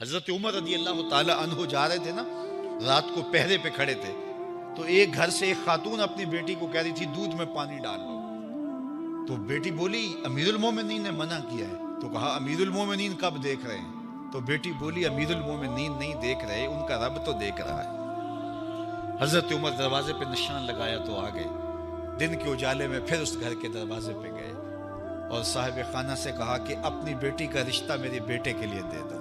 حضرت عمر رضی اللہ تعالی عنہ جا رہے تھے نا، رات کو پہرے پہ کھڑے تھے، تو ایک گھر سے ایک خاتون اپنی بیٹی کو کہہ رہی تھی دودھ میں پانی ڈال لو، تو بیٹی بولی امیر المومنین نے منع کیا ہے، تو کہا امیر المومنین کب دیکھ رہے ہیں؟ تو بیٹی بولی امیر المومنین نہیں دیکھ رہے، ان کا رب تو دیکھ رہا ہے۔ حضرت عمر دروازے پہ نشان لگایا تو آ گئے، دن کے اجالے میں پھر اس گھر کے دروازے پہ گئے اور صاحب خانہ سے کہا کہ اپنی بیٹی کا رشتہ میرے بیٹے کے لیے دے دو۔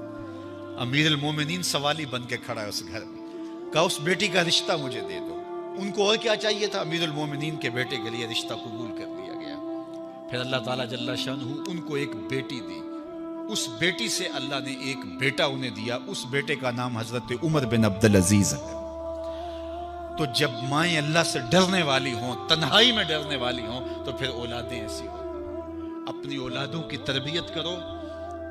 امیر المومنین سوالی بن کے کھڑا ہے اس گھر میں، کہا اس بیٹی کا رشتہ مجھے دے دو۔ ان کو اور کیا چاہیے تھا؟ امیر المومنین کے بیٹے کے لیے رشتہ قبول کر لیا گیا۔ پھر اللہ تعالیٰ جل شانہ ان کو ایک بیٹی دی، اس بیٹی سے اللہ نے ایک بیٹا انہیں دیا، اس بیٹے کا نام حضرت عمر بن عبدالعزیز ہے۔ تو جب مائیں اللہ سے ڈرنے والی ہوں، تنہائی میں ڈرنے والی ہوں، تو پھر اولادیں ایسی ہوں۔ اپنی اولادوں کی تربیت کرو،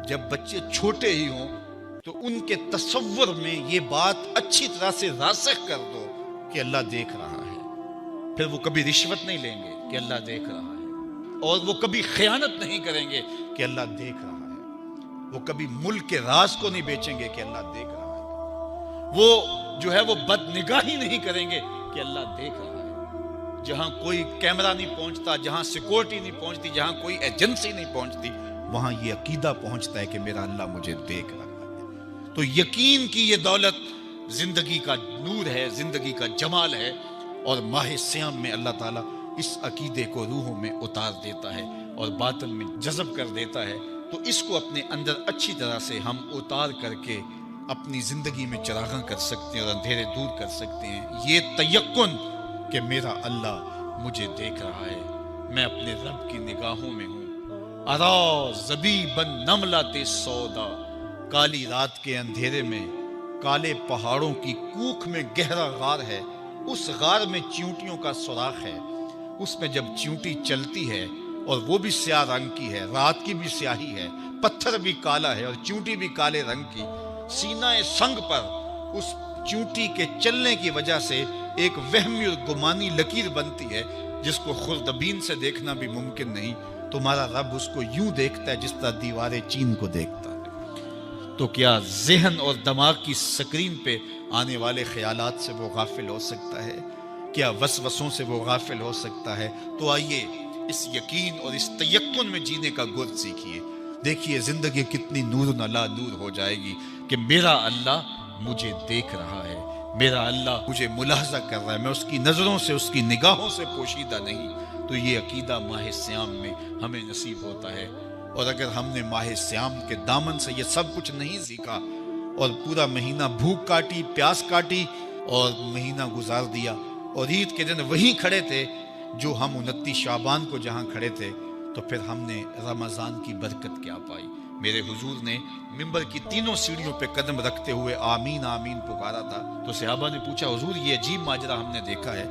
جب بچے چھوٹے ہی ہوں تو ان کے تصور میں یہ بات اچھی طرح سے راسخ کر دو کہ اللہ دیکھ رہا ہے۔ پھر وہ کبھی رشوت نہیں لیں گے کہ اللہ دیکھ رہا ہے، اور وہ کبھی خیانت نہیں کریں گے کہ اللہ دیکھ رہا ہے، وہ کبھی ملک کے راز کو نہیں بیچیں گے کہ اللہ دیکھ رہا ہے، وہ جو ہے وہ بد نگاہی نہیں کریں گے کہ اللہ دیکھ رہا ہے۔ جہاں کوئی کیمرہ نہیں پہنچتا، جہاں سیکورٹی نہیں پہنچتی، جہاں کوئی ایجنسی نہیں پہنچتی، وہاں یہ عقیدہ پہنچتا ہے کہ میرا اللہ مجھے دیکھ رہا ہے۔ تو یقین کی یہ دولت زندگی کا نور ہے، زندگی کا جمال ہے، اور ماہ سیام میں اللہ تعالیٰ اس عقیدے کو روحوں میں اتار دیتا ہے اور باطن میں جذب کر دیتا ہے۔ تو اس کو اپنے اندر اچھی طرح سے ہم اتار کر کے اپنی زندگی میں چراغاں کر سکتے ہیں اور اندھیرے دور کر سکتے ہیں۔ یہ تیقن کہ میرا اللہ مجھے دیکھ رہا ہے، میں اپنے رب کی نگاہوں میں ہوں۔ ارا زبیبن نملۃ سودا، کالی رات کے اندھیرے میں کالے پہاڑوں کی کوکھ میں گہرا غار ہے، اس غار میں چیونٹیوں کا سوراخ ہے، اس میں جب چیونٹی چلتی ہے اور وہ بھی سیاہ رنگ کی ہے، رات کی بھی سیاہی ہے، پتھر بھی کالا ہے اور چیونٹی بھی کالے رنگ کی، سینہ سنگ پر اس چیونٹی کے چلنے کی وجہ سے ایک وہمی اور گمانی لکیر بنتی ہے جس کو خوردبین سے دیکھنا بھی ممکن نہیں۔ تمہارا رب اس کو یوں دیکھتا ہے جس طرح دیوارے چین کو دیکھتا ہے۔ تو کیا ذہن اور دماغ کی سکرین پہ آنے والے خیالات سے وہ غافل ہو سکتا ہے؟ کیا وسوسوں سے وہ غافل ہو سکتا ہے؟ تو آئیے اس یقین اور اس تیقن میں جینے کا گر سیکھیے۔ دیکھیے زندگی کتنی نور نلا نور ہو جائے گی کہ میرا اللہ مجھے دیکھ رہا ہے، میرا اللہ مجھے ملاحظہ کر رہا ہے، میں اس کی نظروں سے، اس کی نگاہوں سے پوشیدہ نہیں۔ تو یہ عقیدہ ماہ سیام میں ہمیں نصیب ہوتا ہے۔ اور اگر ہم نے ماہ سیام کے دامن سے یہ سب کچھ نہیں سیکھا اور پورا مہینہ بھوک کاٹی، پیاس کاٹی اور مہینہ گزار دیا، اور عید کے دن وہیں کھڑے تھے جو ہم 29 شعبان کو جہاں کھڑے تھے، تو پھر ہم نے رمضان کی برکت کیا پائی؟ میرے حضور نے ممبر کی تینوں سیڑھیوں پہ قدم رکھتے ہوئے آمین آمین پکارا تھا، تو صحابہ نے پوچھا حضور یہ عجیب ماجرا ہم نے دیکھا ہے،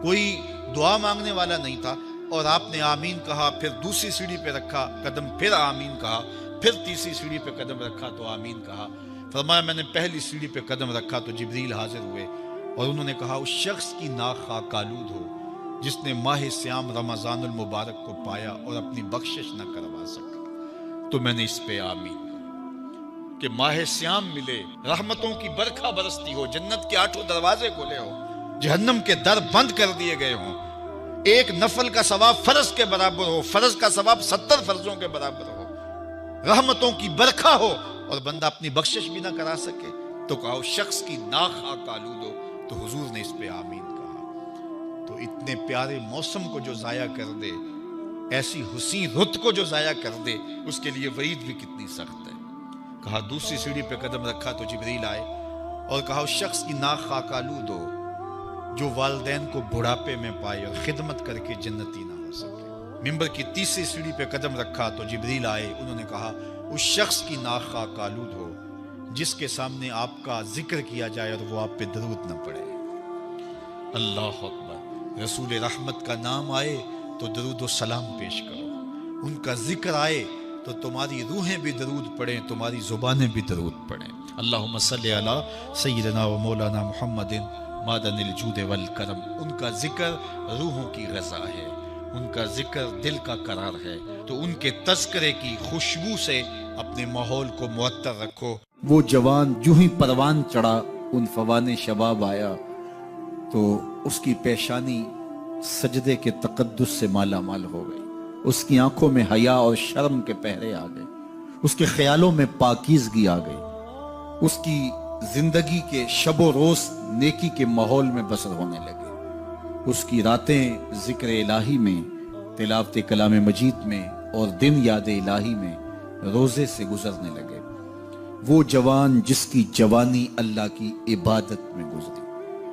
کوئی دعا مانگنے والا نہیں تھا اور آپ نے آمین کہا، پھر دوسری سیڑھی پہ رکھا قدم، پھر آمین کہا، پھر تیسری سیڑھی پہ قدم رکھا تو آمین کہا۔ فرمایا میں نے پہلی سیڑھی پہ قدم رکھا تو جبریل حاضر ہوئے اور انہوں نے کہا اس شخص کی ناک خاک آلود ہو جس نے ماہ سیام رمضان المبارک کو پایا اور اپنی بخشش نہ کروا سکا۔ تو میں نے اس پہ آمین کہ ماہ سیام ملے، رحمتوں کی برکھا برستی ہو، جنت کے 8 دروازے کھلے ہو، جہنم کے در بند کر دیے گئے ہوں، ایک نفل کا ثواب فرض کے برابر ہو، فرض کا ثواب 70 فرضوں کے برابر ہو، رحمتوں کی برکھا ہو اور بندہ اپنی بخشش بھی نہ کرا سکے، تو کہا اس شخص کی ناک خاک آلود ہو، تو حضور نے اس پہ آمین کہا۔ تو اتنے پیارے موسم کو جو ضائع کر دے، ایسی حسین رت کو جو ضائع کر دے، اس کے لیے وعید بھی کتنی سخت ہے۔ کہا دوسری سیڑھی پہ قدم رکھا تو جبریل آئے اور کہا اس شخص کی ناک خاک آلود ہو جو والدین کو بڑھاپے میں پائے اور خدمت کر کے جنتی نہ ہو سکے۔ ممبر کی تیسری سیڑھی پہ قدم رکھا تو جبریل آئے، انہوں نے کہا اس شخص کی ناک خاک آلود ہو جس کے سامنے آپ کا ذکر کیا جائے اور وہ آپ پہ درود نہ پڑے۔ اللہ اکبر۔ رسول رحمت کا نام آئے تو درود و سلام پیش کرو، ان کا ذکر آئے تو تمہاری روحیں بھی درود پڑھیں، تمہاری زبانیں بھی درود پڑھیں۔ اللہم صلی علی سیدنا و مولانا محمد معدن الجود والکرم۔ ان کا ذکر روحوں کی غذا ہے، ان کا ذکر دل کا قرار ہے، تو ان کے تذکرے کی خوشبو سے اپنے ماحول کو معطر رکھو۔ وہ جوان جو ہی پروان چڑھا ان فوان شباب آیا تو اس کی پیشانی سجدے کے تقدس سے مالا مال ہو گئی، اس کی آنکھوں میں حیا اور شرم کے پہرے آ گئے، اس کے خیالوں میں پاکیزگی آ گئی، اس کی زندگی کے شب و روز نیکی کے ماحول میں بسر ہونے لگے، اس کی راتیں ذکر الہی میں، تلاوت کلام مجید میں اور دن یاد الہی میں روزے سے گزرنے لگے۔ وہ جوان جس کی جوانی اللہ کی عبادت میں گزری،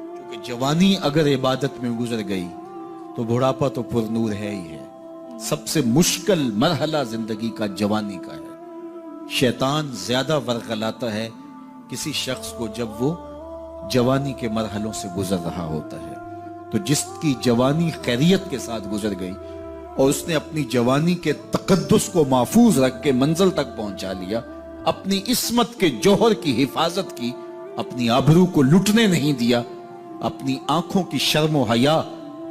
کیونکہ جوانی اگر عبادت میں گزر گئی تو بڑھاپا تو پر نور ہے ہی ہے۔ سب سے مشکل مرحلہ زندگی کا جوانی کا ہے۔ شیطان زیادہ ورغلاتا ہے کسی شخص کو جب وہ جوانی کے مرحلوں سے گزر رہا ہوتا ہے۔ تو جس کی جوانی خیریت کے ساتھ گزر گئی اور اس نے اپنی جوانی کے تقدس کو محفوظ رکھ کے منزل تک پہنچا لیا، اپنی عصمت کے جوہر کی حفاظت کی، اپنی آبرو کو لٹنے نہیں دیا، اپنی آنکھوں کی شرم و حیا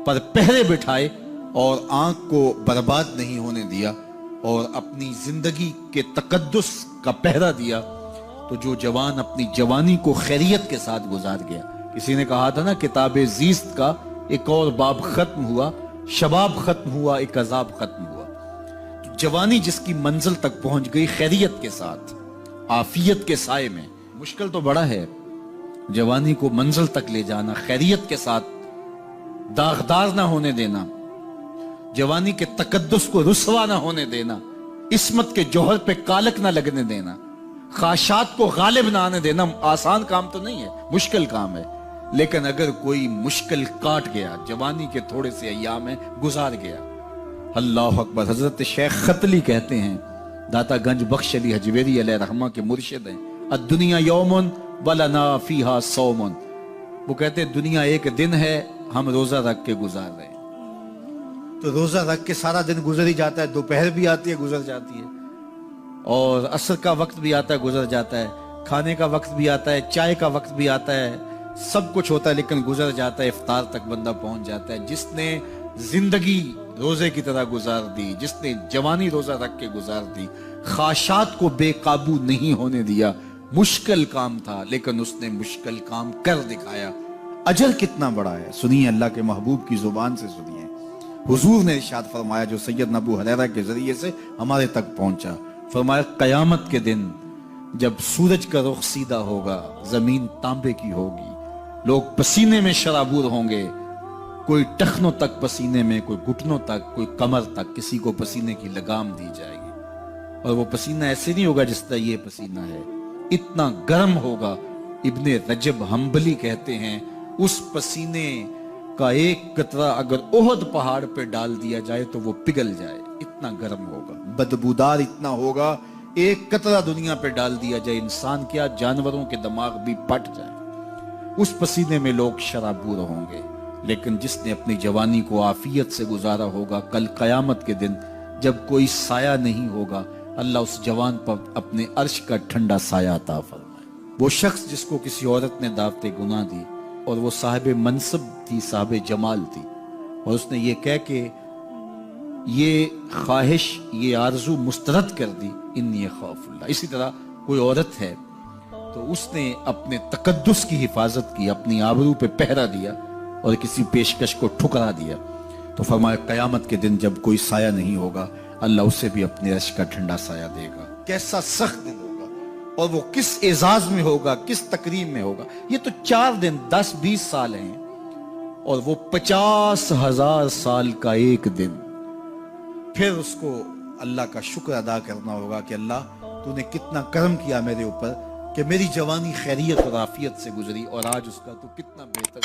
پر پہرے بٹھائے اور آنکھ کو برباد نہیں ہونے دیا اور اپنی زندگی کے تقدس کا پہرا دیا، تو جو جوان اپنی جوانی کو خیریت کے ساتھ گزار گیا۔ کسی نے کہا تھا نا، کتاب زیست کا ایک اور باب ختم ہوا، شباب ختم ہوا، ایک عذاب ختم ہوا۔ تو جوانی جس کی منزل تک پہنچ گئی خیریت کے ساتھ، عافیت کے سائے میں۔ مشکل تو بڑا ہے جوانی کو منزل تک لے جانا، خیریت کے ساتھ، داغدار نہ ہونے دینا، جوانی کے تقدس کو رسوا نہ ہونے دینا، عصمت کے جوہر پہ کالک نہ لگنے دینا، خواہشات کو غالب نہ آنے دینا۔ آسان کام تو نہیں ہے، مشکل کام ہے، لیکن اگر کوئی مشکل کاٹ گیا، جوانی کے تھوڑے سے ایام میں گزار گیا، اللہ اکبر۔ حضرت شیخ خطلی کہتے ہیں، داتا گنج بخش علی حجویری علیہ رحمہ کے مرشد ہیں، الدنیا یومن ولنا فیہا صومن، وہ کہتے ہیں دنیا ایک دن ہے، ہم روزہ رکھ کے گزار رہے ہیں۔ تو روزہ رکھ کے سارا دن گزر ہی جاتا ہے، دوپہر بھی آتی ہے گزر جاتی ہے، اور عصر کا وقت بھی آتا ہے گزر جاتا ہے، کھانے کا وقت بھی آتا ہے، چائے کا وقت بھی آتا ہے، سب کچھ ہوتا ہے لیکن گزر جاتا ہے، افطار تک بندہ پہنچ جاتا ہے۔ جس نے زندگی روزے کی طرح گزار دی، جس نے جوانی روزہ رکھ کے گزار دی، خواہشات کو بے قابو نہیں ہونے دیا، مشکل کام تھا لیکن اس نے مشکل کام کر دکھایا۔ اجر کتنا بڑا ہے، سنیے اللہ کے محبوب کی زبان سے سنیے۔ حضور نے ارشاد فرمایا جو سید ابو ہریرہ کے ذریعے سے ہمارے تک پہنچا، فرمایا قیامت کے دن جب سورج کا رخ سیدھا ہوگا، زمین تانبے کی ہوگی، لوگ پسینے میں شرابور ہوں گے، کوئی ٹخنوں تک پسینے میں، کوئی گھٹنوں تک، کوئی کمر تک، کسی کو پسینے کی لگام دی جائے گی، اور وہ پسینہ ایسے نہیں ہوگا جس طرح یہ پسینہ ہے، اتنا گرم ہوگا۔ ابن رجب حنبلی کہتے ہیں اس پسینے کا ایک قطرہ اگر احد پہاڑ پہ ڈال دیا جائے تو وہ پگھل جائے، اتنا گرم ہوگا، بدبودار اتنا ہوگا، ایک قطرہ دنیا پہ ڈال دیا جائے، انسان کیا جانوروں کے دماغ بھی پھٹ جائے، اس پسینے میں لوگ شرابور ہوں گے۔ لیکن جس نے اپنی جوانی کو عافیت سے گزارا ہوگا، کل قیامت کے دن جب کوئی سایہ نہیں ہوگا، اللہ اس جوان پر اپنے عرش کا ٹھنڈا سایہ عطا فرمائے۔ وہ شخص جس کو کسی عورت نے دعوت گناہ دی اور وہ صاحب منصب تھی، صاحب جمال تھی، اور اس نے یہ کہہ کہ یہ خواہش، یہ آرزو مسترد کر دی، انی خوف اللہ۔ اسی طرح کوئی عورت ہے تو اس نے اپنے تقدس کی حفاظت کی، اپنی آبرو پہ پہرا دیا اور کسی پیشکش کو ٹھکرا دیا، تو فرمایا قیامت کے دن جب کوئی سایہ نہیں ہوگا، اللہ اسے بھی اپنے عرش کا ٹھنڈا سایہ دے گا۔ کیسا سخت دن ہوگا، اور وہ کس اعزاز میں ہوگا، کس تکریم میں ہوگا۔ یہ تو 4 دن 10-20 سال ہیں، اور وہ 50,000 سال کا ایک دن۔ پھر اس کو اللہ کا شکر ادا کرنا ہوگا کہ اللہ تو نے کتنا کرم کیا میرے اوپر کہ میری جوانی خیریت اور عافیت سے گزری، اور آج اس کا تو کتنا بہتر